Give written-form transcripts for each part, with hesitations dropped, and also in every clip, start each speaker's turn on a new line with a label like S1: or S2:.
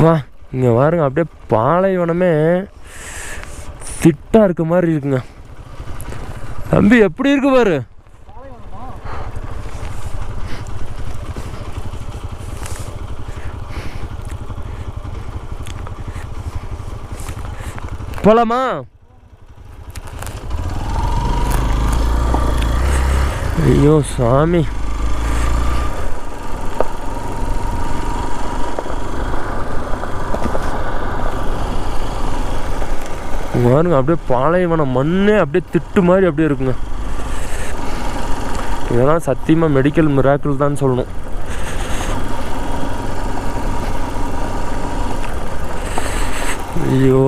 S1: வா இங்கே பாருங்க, அப்படியே பாலைவனமே திட்டாக இருக்க மாதிரி இருக்குங்க. தம்பி எப்படி இருக்கு பாரு. போலாமா? ஐயோ சாமி, பாருங்க அப்படியே பாலைவனம் மண்ணே அப்படியே திட்டு மாதிரி அப்படியே இருக்குங்க. இதெல்லாம் சத்தியமாக மெடிக்கல் மிராக்கிள் தான் சொல்லணும். ஐயோ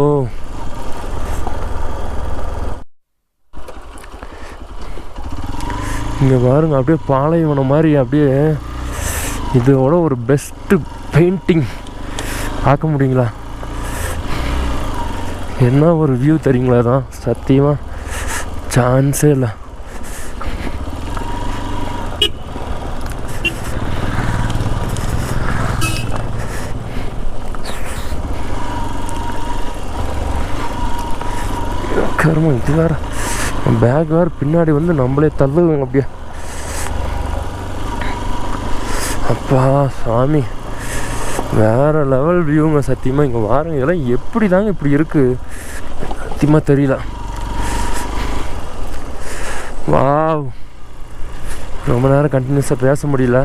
S1: இங்கே பாருங்க அப்படியே பாலைவனம் மாதிரி அப்படியே. இதோட ஒரு பெஸ்ட்டு பெயிண்டிங் பார்க்க முடியுங்களா? என்ன ஒரு வியூ தெரியுங்களா? தான் சத்தியமாக சான்ஸே இல்லை. கருமம், இது வேறு பேக் வேறு பின்னாடி வந்து நம்மளே தள்ளுவாங்க அப்படியே. அப்பா சாமி, வேறு லெவல் வியூங்க சத்தியமாக. இங்கே வாருங்க, இதெல்லாம் எப்படி தாங்க இப்படி இருக்குது சத்தியமாக தெரியல. வாவ், ரொம்ப நேரம் கண்டினியூஸாக பேச முடியல,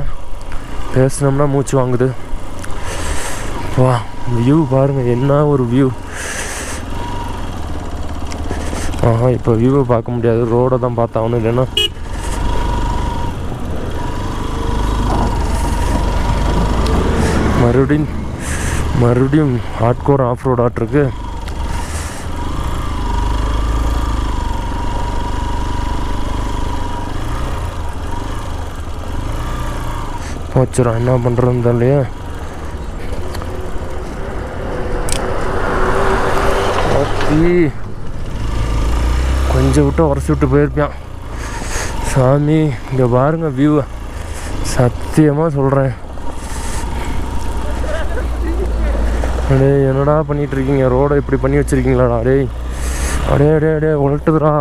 S1: பேசினோம்னா மூச்சு வாங்குது. வா வியூ பாருங்கள், என்ன ஒரு வியூ. இப்போ வியூவை பார்க்க முடியாது, ரோடை தான் பார்த்தாகணும். இல்லைன்னா மறுபடியும் ஹார்ட்கோர் ஆஃப் ரோட் ஆட்டிருக்கு. போச்சுரா, என்ன பண்ணுறதுன்னு தெரியலையே. கொஞ்சம் விட்டு உரசி விட்டு போயிருப்பான் சாமி. இங்கே பாருங்க வியூவை, சத்தியமாக சொல்கிறேன். அடே என்னடா பண்ணிகிட்டு இருக்கீங்க? ரோடை இப்படி பண்ணி வச்சுருக்கீங்களாடா? டேய் அடே அடே அடே உழட்டுதுடா.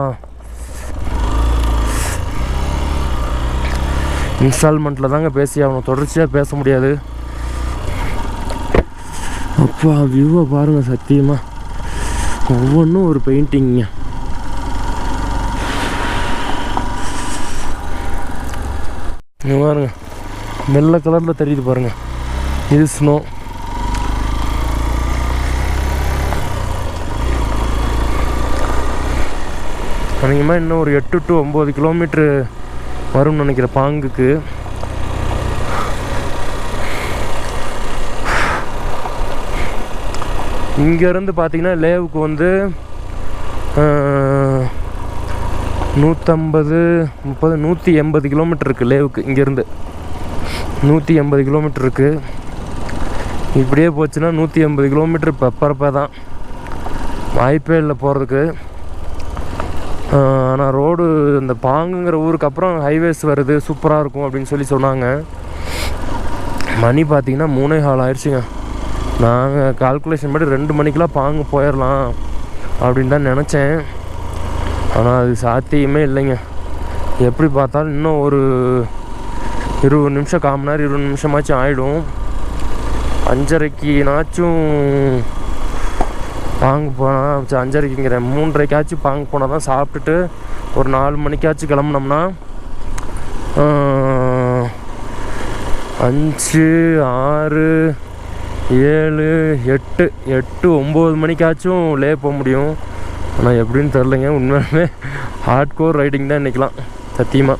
S1: இன்ஸ்டால்மெண்ட்டில் தாங்க பேசி ஆகணும், தொடர்ச்சியாக பேச முடியாது. அப்பா வியூவை பாருங்கள், சத்தியமாக ஒவ்வொன்றும் ஒரு பெயிண்டிங்க. இங்கே பாருங்க, வெள்ளை கலரில் தெரியுது பாருங்கள், இது ஸ்னோ. அநேகமாக இன்னும் ஒரு 8 to 9 கிலோமீட்ரு வரும்னு நினைக்கிறேன் பாங்குக்கு. இங்கேருந்து பார்த்தீங்கன்னா லேவுக்கு வந்து 150, 30, 180 கிலோமீட்டர் இருக்குது லேவுக்கு. இங்கேருந்து 180 கிலோமீட்டர் இருக்குது. இப்படியே போச்சுன்னா 180 கிலோமீட்டர் பெப்பரப்பாக தான், வாய்ப்பே இல்லை போகிறதுக்கு. ஆனால் ரோடு இந்த பாங்குங்கிற ஊருக்கு அப்புறம் ஹைவேஸ் வருது, சூப்பராக இருக்கும் அப்படின்னு சொல்லி சொன்னாங்க. மணி பார்த்திங்கன்னா 3:15 ஆயிடுச்சுங்க. நாங்கள் கால்குலேஷன் படி 2 மணிக்கெலாம் பாங்கு போயிடலாம் அப்படின்னு தான் நினச்சேன். ஆனால் அது சாத்தியமே இல்லைங்க. எப்படி பார்த்தாலும் இன்னும் ஒரு 20 நிமிஷம், 1/4 மணி நேரம் 20 நிமிஷமாச்சும் ஆகிடும். 5:30க்குனாச்சும் பாங்கு போனால், 5:30க்குங்கிறேன், 3:30க்காச்சும் பாங்கு போனால் தான் சாப்பிட்டுட்டு ஒரு 4 மணிக்காச்சும் கிளம்புனோம்னா 5, 6, 7, 8, 9 மணிக்காச்சும் லே போக முடியும். ஆனால் எப்படின்னு தெரிலங்க. உண்மையுமே ஹார்ட்கோர் ரைடிங் தான் இன்றைக்கலாம் சத்தியமாக.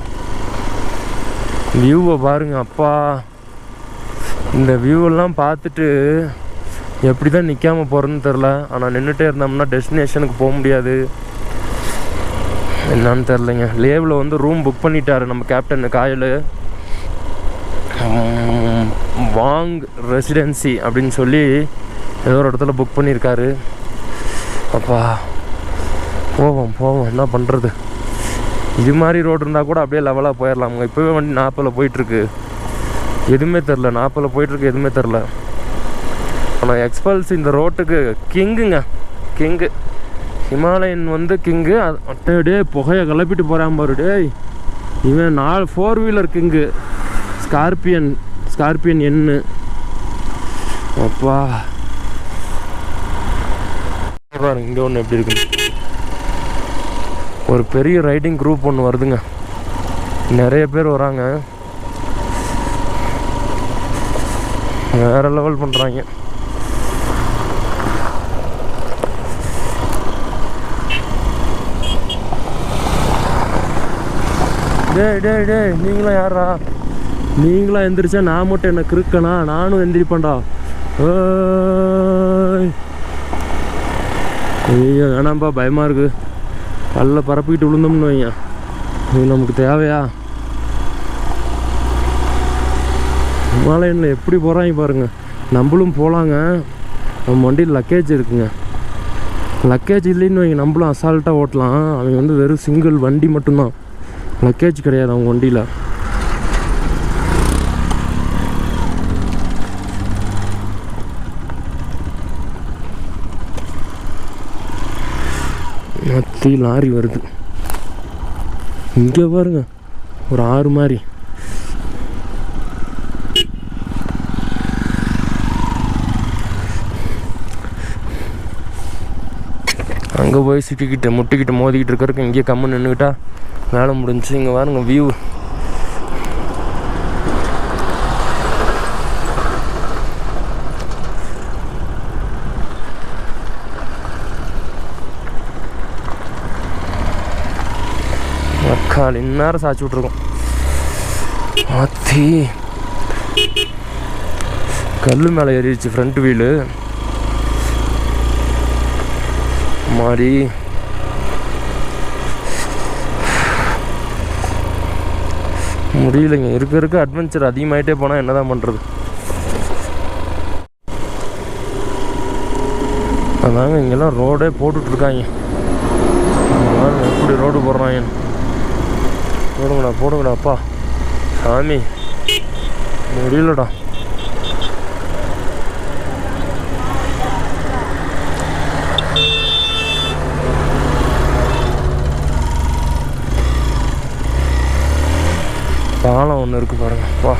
S1: வியூவை பாருங்கள், அப்பா இந்த வியூவெல்லாம் பார்த்துட்டு எப்படி தான் நிற்காமல் போகிறதுன்னு தெரில. ஆனால் நின்றுட்டே இருந்தோம்னா டெஸ்டினேஷனுக்கு போக முடியாது. என்னான்னு தெரிலங்க. லேவில் வந்து ரூம் புக் பண்ணிட்டாரு நம்ம கேப்டன் காயல். வாங் ரெசிடென்சி அப்படின்னு சொல்லி ஏதோ ஒரு இடத்துல புக் பண்ணியிருக்காரு. அப்பா போவோம், என்ன பண்ணுறது. இது மாதிரி ரோடு இருந்தால் கூட அப்படியே லெவலாக போயிடலாமுங்க. இப்போவே வண்டி 40 போயிட்டுருக்கு, எதுவுமே தெரில. 40 போயிட்டுருக்கு, எதுவுமே தெரில. ஆனால் எக்ஸ்பல்ஸ் இந்த ரோட்டுக்கு கிங்குங்க, கிங்கு. ஹிமாலயன் வந்து கிங்கு. அட்டே புகையை கிளப்பிட்டு போகிறான் பாரு டேய். இவன் 4 வீலர் கிங்கு. ஸ்கார்பியன் எண்ணு அப்பா பாருங்க. இங்கே ஒன்று எப்படி இருக்கு, ஒரு பெரிய ரைடிங் குரூப் ஒன்று வருதுங்க. நிறைய பேர் வராங்க, வேறு லெவல் பண்ணுறாங்க. டேய் நீங்களாம் யாரா? நீங்களாம் எந்திரிச்சா நான் மட்டும் என்ன கிறுக்கனா? நானும் எந்திரிப்பேன்டா. ஐயோ வேணாம்ப்பா, பயமாக இருக்குது. பல்ல பரப்பிக்கிட்டு விழுந்தோம்னு வைங்க, இது நமக்கு தேவையா? ஹிமாலயனில் எப்படி போகிறாங்க பாருங்கள். நம்மளும் போகலாங்க, நம்ம வண்டியில் லக்கேஜ் இருக்குங்க. லக்கேஜ் இல்லைன்னு வைங்க, நம்மளும் அசால்ட்டாக ஓட்டலாம். அவங்க வந்து வெறும் சிங்கிள் வண்டி மட்டும்தான், லக்கேஜ் கிடையாது அவங்க வண்டியில். மத்தி லாரி வருது இங்கே பாருங்க, ஒரு ஆறு மாதிரி. அங்கே போய் முட்டிக்கிட்டு மோதிக்கிட்டு இருக்கிறதுக்கு இங்கே கம்மு நின்றுக்கிட்டா வேலை முடிஞ்சு. இங்கே பாருங்க வியூ. அக்கால் இந்நேரம் சாய்ச்சி விட்ருக்கோம். மாற்றி கல் மேலே ஏறிடுச்சு ஃப்ரண்ட் வீலு மாதிரி. முடியலைங்க, இருக்க அட்வென்ச்சர் அதிகமாகிட்டே போனால் என்ன தான் பண்ணுறது? அதாங்க இங்கெல்லாம் ரோடே போட்டுட்ருக்காங்க. எப்படி ரோடு போடுறாங்க? போடுங்கடா அப்பா சாமி, முடியலடா. பாலம் ஒன்று இருக்குது பாருங்கப்பா.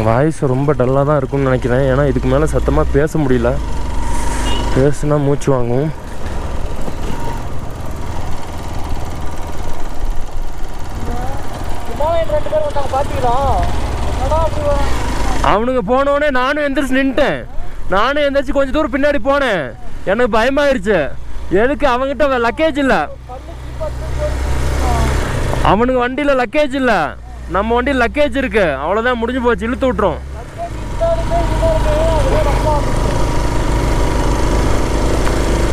S1: வாய்ஸ் ரொம்ப டல்லாக தான் இருக்கும்னு நினைக்கிறேன், ஏன்னா இதுக்கு மேலே சத்தமாக பேச முடியல. பேசுனா மூச்சு வாங்கும். அவனுங்க போனோடனே நானும் எந்திரிச்சு நின்ட்டேன். நானும் எந்திரிச்சு கொஞ்சம் தூரம் பின்னாடி போனேன், எனக்கு பயமாயிருச்சு. எதுக்கு? அவங்ககிட்ட லக்கேஜ் இல்லை, அவனுக்கு வண்டியில் லக்கேஜ் இல்லை, நம்ம வண்டியில் லக்கேஜ் இருக்கு. அவ்வளோதான், முடிஞ்சு போச்சு, இழுத்து விட்டுரும்.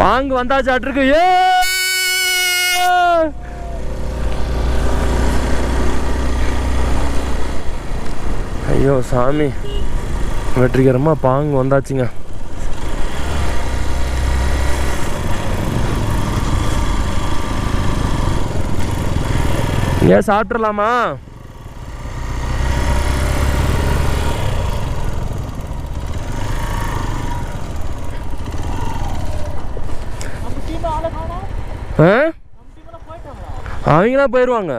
S1: பாங்கு வந்தாச்சாட்டிருக்கு. ஏ ஐயோ சாமி, வெற்றிகரமாக பாங்கு வந்தாச்சுங்க. ஏன் சாப்பிட்றலாமா? அவங்களாம் போயிடுவாங்க.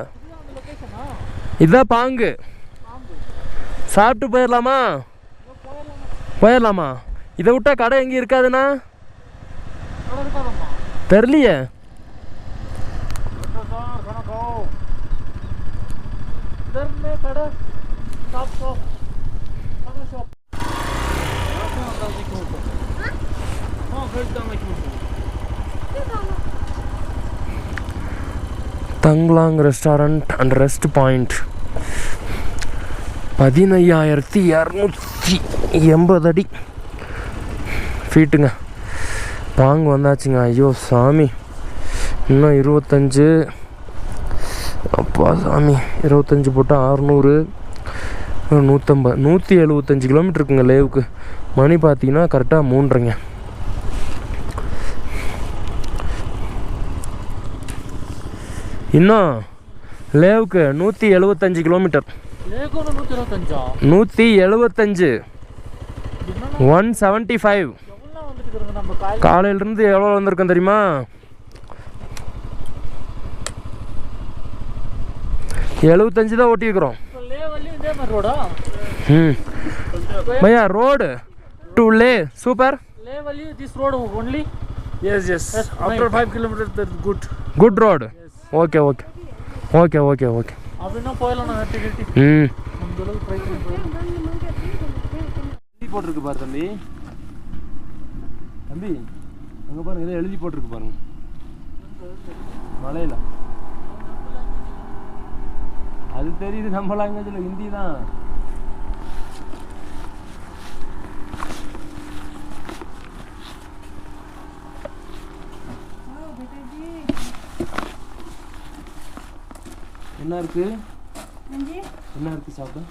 S1: இதுதான் பாங்கு. சாப்பிட்டு போயிடலாமா? போயிடலாமா? இதை விட்டா கடை எங்கே இருக்காதுண்ணா தெரியலையே. தங்லாங் ரெஸ்டாரண்ட் அண்ட் ரெஸ்ட் பாயிண்ட். 15,280 அடி ஃபீட்டுங்க. பாங்கு வந்தாச்சுங்க. ஐயோ சாமி, இன்னும் 25. அப்பா சாமி, 25 போட்டால் 600, 150, 175 கிலோமீட்டர் இருக்குங்க லேவுக்கு. மணி பார்த்தீங்கன்னா கரெக்டாக 3:30ங்க. இன்னும் லேவுக்கு 175 கிலோமீட்டர். 175 175. காலையிலேருந்து எவ்வளோ வந்திருக்கோம் தெரியுமா? 75 தான் ஓட்டியிருக்கிறோம். भैया road to Leh super.
S2: Leh value this road only. Yes. After 5 kilometers that's good
S1: road.
S2: Yes.
S1: Okay.
S2: அப்படினா போயலாம் நான் டிக்கெட். நம்மளோட ட்ரை பண்ணி எழுதி
S1: போட்டுருக்கு பாரு தம்பி. அங்க பாருங்க ஏதோ எழுதி போட்டுருக்கு பாருங்க. மலையில அது தெரியுது, நம்ம லாங்குவேஜ்ல ஹிந்தி தான். என்ன இருக்கு? என்ன இருக்கு சாப்பிட?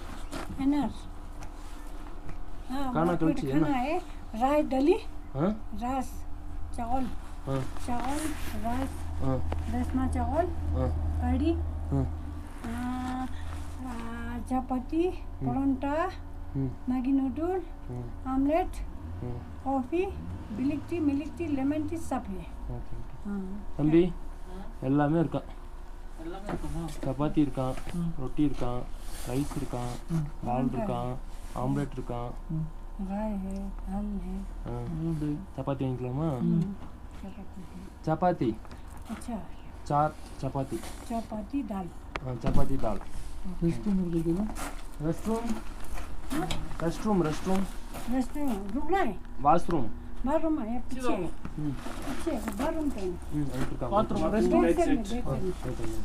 S1: खाना कल्ची है ना?
S3: राइस डली,
S1: हाँ
S3: राइस चावल, चावल राइस, दसमा चावल, कड़ी, चपाती, परोंठा, Maggi noodle, omelette, coffee, milk tea, lemon tea सब है.
S1: தம்பி எல்லாமே இருக்கா? சப்பாத்தி இருக்கான், ரொட்டி இருக்கான், ரைஸ் இருக்கான், दाल இருக்கான், ஆம்லெட் இருக்கான், சப்பாத்தி வாங்கிக்கலாமா? சப்பாத்தி चार चपाती
S3: दाल.
S1: चपाती दाल. रेस्टरूम
S3: रुकना है.
S1: वाशरूम
S3: है पीछे बाथरूम पे.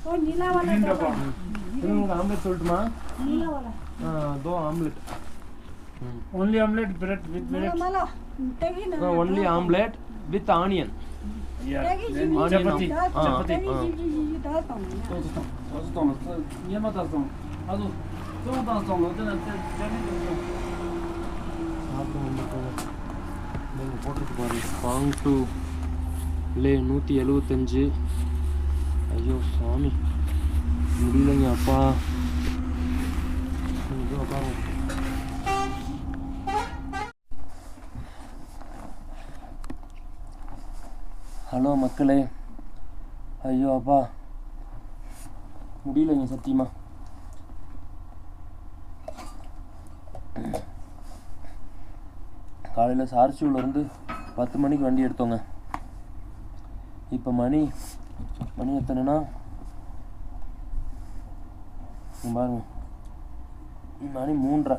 S3: और नीला वाला
S1: आमलेट சொல்லுமா?
S3: नीला वाला
S1: दो omelette.
S2: only omelette bread with bread.
S1: only omelette with onion.
S2: Chapati
S1: போட்டுருக்கு பாரு. பாங் டு லே 175. ஐயோ சாமி முடியலைங்க அப்பா. ஹலோ மக்களே, ஐயோ அப்பா முடியலைங்க சத்தியமா. காலையில் சார்ச்சூர்லேருந்து 10 மணிக்கு வண்டி எடுத்தோங்க. இப்போ மணி எத்தனைன்னா பாருங்க, மணி 3:30.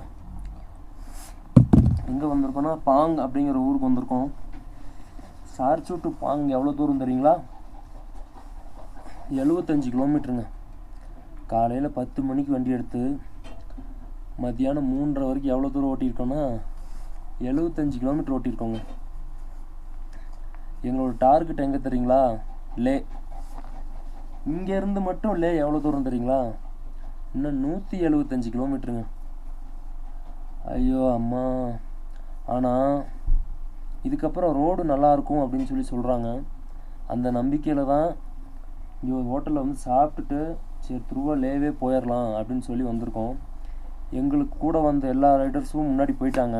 S1: எங்கே வந்திருக்கோன்னா பாங் அப்படிங்கிற ஊருக்கு வந்திருக்கோம். சார்ச்சூர் டு பாங் எவ்வளோ தூரம் தெரியுங்களா? 75 கிலோமீட்டருங்க. காலையில் 10 மணிக்கு வண்டி எடுத்து மத்தியானம் 3:30 வரைக்கும் எவ்வளோ தூரம் ஓட்டியிருக்கோன்னா 75 கிலோமீட்டர் ஓட்டியிருக்கோங்க. எங்களோட டார்கெட் எங்கே தெரியுங்களா? லே. இங்கேருந்து மட்டும் லே எவ்வளோ தூரம் தெரியுங்களா? இன்னும் 175 கிலோமீட்டருங்க. ஐயோ அம்மா. ஆனால் இதுக்கப்புறம் ரோடு நல்லாயிருக்கும் அப்படின்னு சொல்கிறாங்க. அந்த நம்பிக்கையில் தான் இங்கே ஒரு ஹோட்டலில் வந்து சாப்பிட்டுட்டு சரி திருவா லேவே போயிடலாம் அப்படின்னு சொல்லி வந்திருக்கோம். எங்களுக்கு கூட வந்த எல்லா ரைடர்ஸும் முன்னாடி போயிட்டாங்க.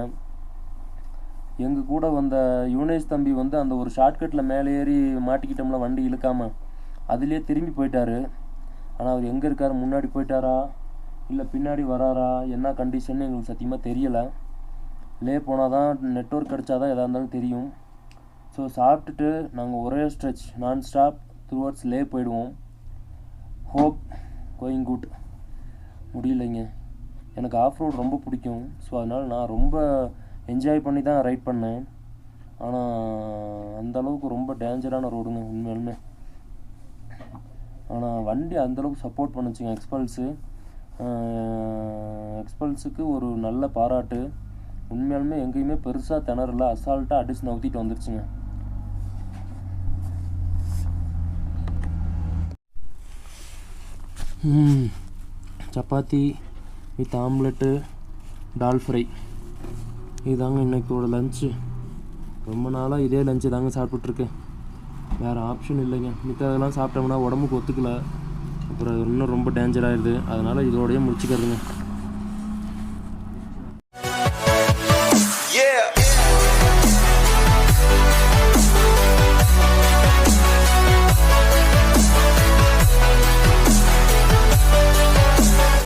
S1: எங்கள் கூட வந்த யுவனேஷ் தம்பி வந்து அந்த ஒரு ஷார்ட்கட்டில் மேலே ஏறி மாட்டிக்கிட்டோம்ல, வண்டி இழுக்காமல் அதுலேயே திரும்பி போயிட்டார். ஆனால் அவர் எங்கே இருக்கார், முன்னாடி போயிட்டாரா இல்லை பின்னாடி வராரா, என்ன கண்டிஷன் எங்களுக்கு சத்தியமாக தெரியலை. லே போனால் தான் நெட்வொர்க் கிடச்சா தான் எதாக இருந்தாலும் தெரியும். ஸோ சாப்பிட்டுட்டு நாங்கள் ஒரே ஸ்ட்ரெச் நான் ஸ்டாப் டுவர்ட்ஸ் லே போயிடுவோம். Hope going good. முடியலைங்க, எனக்கு ஆஃப் ரோட் ரொம்ப பிடிக்கும். ஸோ அதனால் நான் ரொம்ப என்ஜாய் பண்ணி தான் ரைட் பண்ணேன். ஆனால் அந்தளவுக்கு ரொம்ப டேஞ்சரான ரோடுங்க உண்மையாலுமே. ஆனால் வண்டி அந்தளவுக்கு சப்போர்ட் பண்ணுச்சுங்க. எக்ஸ்பல்ஸுக்கு ஒரு நல்ல பாராட்டு. உண்மையாலுமே எங்கேயுமே பெருசாக திணறல, அசால்ட்டாக அடிச்சு நவுத்திட்டு வந்துருச்சுங்க. Chapati with omelette, dal fry, இதுதாங்க இன்னைக்கோட லஞ்சு. ரொம்ப நாளாக இதே லஞ்சு தாங்க சாப்பிட்டுட்ருக்கேன், வேறு ஆப்ஷன் இல்லைங்க. மித்ததெல்லாம் சாப்பிட்டோம்னா உடம்புக்கு ஒத்துக்கலை, அப்புறம் இன்னும் ரொம்ப டேஞ்சர் ஆகிடுது. அதனால் இதோடய முடிச்சுக்கிறதுங்க.